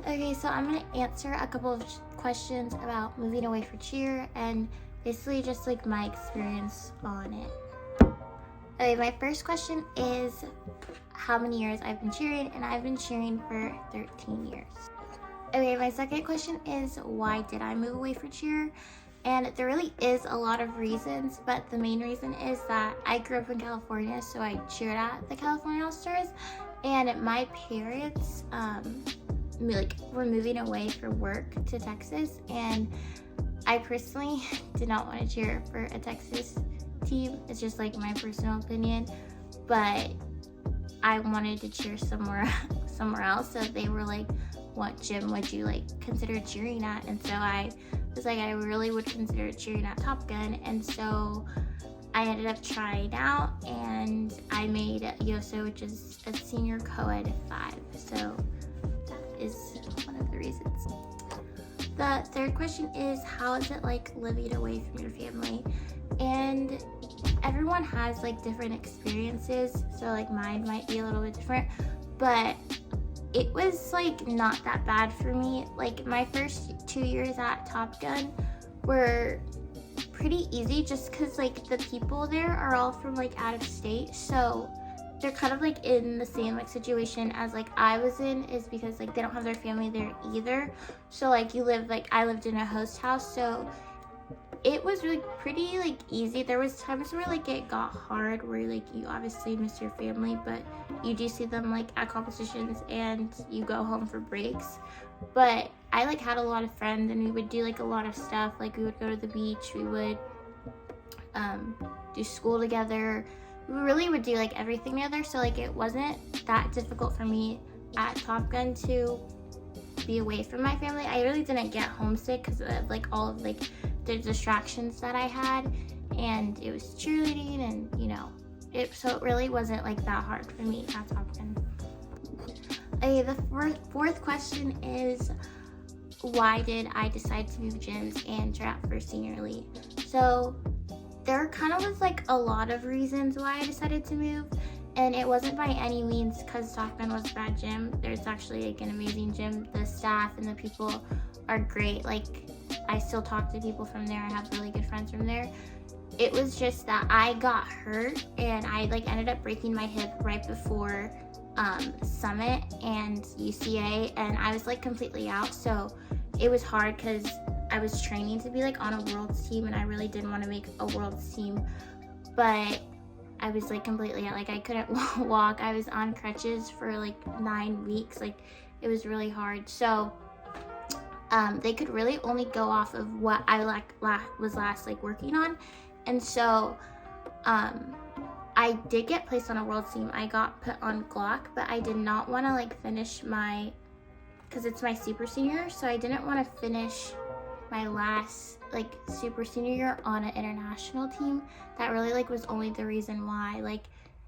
Okay, so I'm gonna answer a couple of questions about moving away for cheer and basically just like my experience on it. Okay, my first question is how many years I've been cheering, and I've been cheering for 13 years. Okay, my second question is why did I move away for cheer? And there really is a lot of reasons, but the main reason is that I grew up in California, so I cheered at the California All-Stars, and my parents were moving away for work to Texas, and I personally did not want to cheer for a Texas team. It's just like my personal opinion, but I wanted to cheer somewhere else. So they were like, what gym would you like consider cheering at? And so I was like, I really would consider cheering at Top Gun. And so I ended up trying out, and I made YOSO, which is a senior co-ed 5. So that is one of the reasons. The third question is, how is it like living away from your family? And everyone has like different experiences, so like mine might be a little bit different, but it was like not that bad for me. Like my first 2 years at Top Gun were pretty easy, just because like the people there are all from like out of state, so they're kind of like in the same like situation as like I was in, is because like they don't have their family there either. So like I lived in a host house, so it was really pretty like easy. There was times where like it got hard, where like you obviously miss your family, but you do see them like at competitions and you go home for breaks. But I like had a lot of friends, and we would do like a lot of stuff. Like we would go to the beach, we would do school together. We really would do like everything together. So like it wasn't that difficult for me at Top Gun to be away from my family. I really didn't get homesick because of like all of like the distractions that I had, and it was cheerleading, and so it really wasn't like that hard for me at Top Gun. Okay, the fourth question is, why did I decide to move gyms and try out for senior elite? So there kind of was like a lot of reasons why I decided to move, and it wasn't by any means because Top Gun was a bad gym. There's actually like an amazing gym. The staff and the people are great. Like I still talk to people from there. I have really good friends from there. It was just that I got hurt, and I like ended up breaking my hip right before Summit and UCA, and I was like completely out. So it was hard because I was training to be like on a world's team, and I really didn't want to make a world's team, but I was like completely out. Like I couldn't walk. I was on crutches for like 9 weeks. Like it was really hard. So they could really only go off of what I was last like working on. And so I did get placed on a world team. I got put on Glock, but I did not want to like finish because it's my super senior, so I didn't want to finish my last like super senior year on an international team. That really like was only the reason why. Like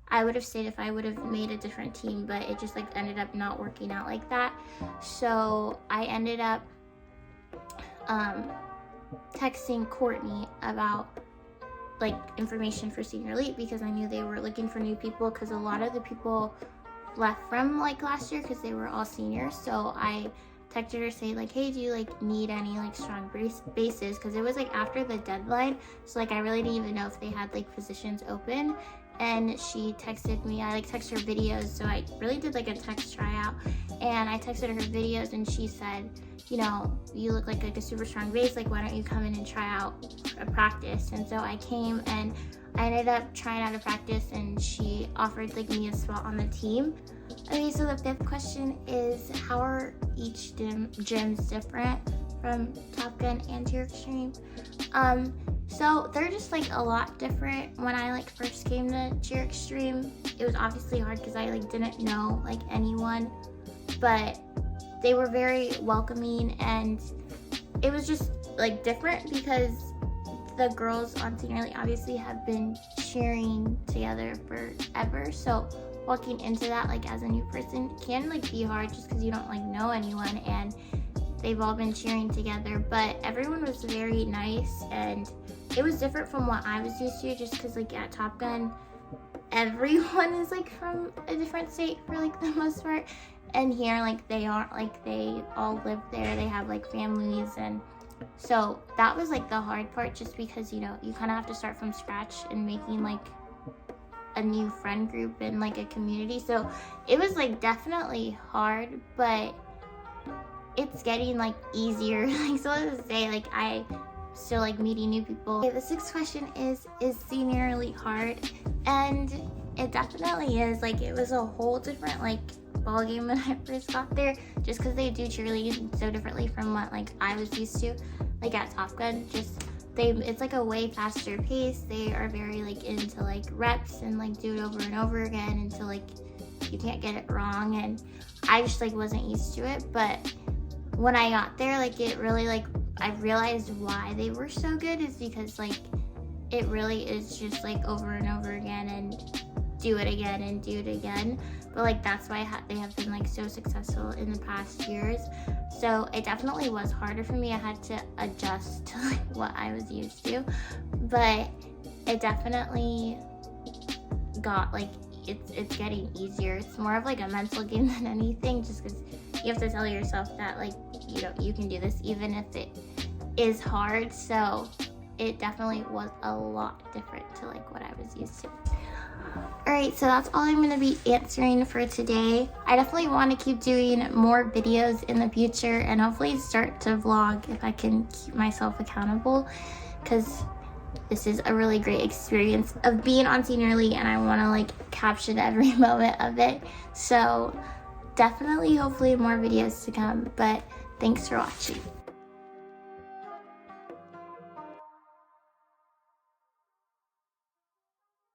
I would have stayed if I would have made a different team, but it just like ended up not working out like that. So I ended up texting Courtney about like information for senior elite, because I knew they were looking for new people, because a lot of the people left from like last year because they were all seniors. So I texted her saying like, hey, do you like need any like strong bases, because it was like after the deadline, so like I really didn't even know if they had like positions open. And she texted me. I like texted her videos, so I really did like a text tryout, and I texted her videos, and she said, you look like a super strong base, like why don't you come in and try out a practice? And so I came, and I ended up trying out a practice, and she offered like me a spot on the team. Okay, so the fifth question is, how are each gyms different from Top Gun and Cheer Extreme? So they're just like a lot different. When I like first came to Cheer Extreme, it was obviously hard because I like didn't know like anyone, but they were very welcoming, and it was just like different because the girls on Senior Elite obviously have been cheering together forever. So walking into that like as a new person can like be hard, just because you don't like know anyone, and they've all been cheering together. But everyone was very nice, and it was different from what I was used to, just because like at Top Gun everyone is like from a different state for like the most part, And here, like, they aren't, like, they all live there. They have, like, families. And so that was, like, the hard part, just because, you know, you kind of have to start from scratch and making, like, a new friend group and, like, a community. So it was, like, definitely hard, but it's getting, like, easier. Like, so to say, like, I still like meeting new people. Okay, the 6th question is seniorly hard? And it definitely is. Like, it was a whole different, like, ball game when I first got there, just because they do cheerleading so differently from what, like, I was used to, like, at Top Gun. Just it's like a way faster pace. They are very, like, into, like, reps and, like, do it over and over again until, like, you can't get it wrong. And I just, like, wasn't used to it. But when I got there, like, it really, like, I realized why they were so good is because, like, it really is just, like, over and over again and do it again and do it again. But, like, that's why they have been, like, so successful in the past years. So it definitely was harder for me. I had to adjust to, like, what I was used to. But it definitely got, like, it's getting easier. It's more of, like, a mental game than anything, just because you have to tell yourself that, like, you know, you can do this even if it is hard. So it definitely was a lot different to, like, what I was used to. Alright, so that's all I'm going to be answering for today. I definitely want to keep doing more videos in the future and hopefully start to vlog if I can keep myself accountable, because this is a really great experience of being on Seniorly and I want to, like, caption every moment of it. So definitely, hopefully, more videos to come, but thanks for watching.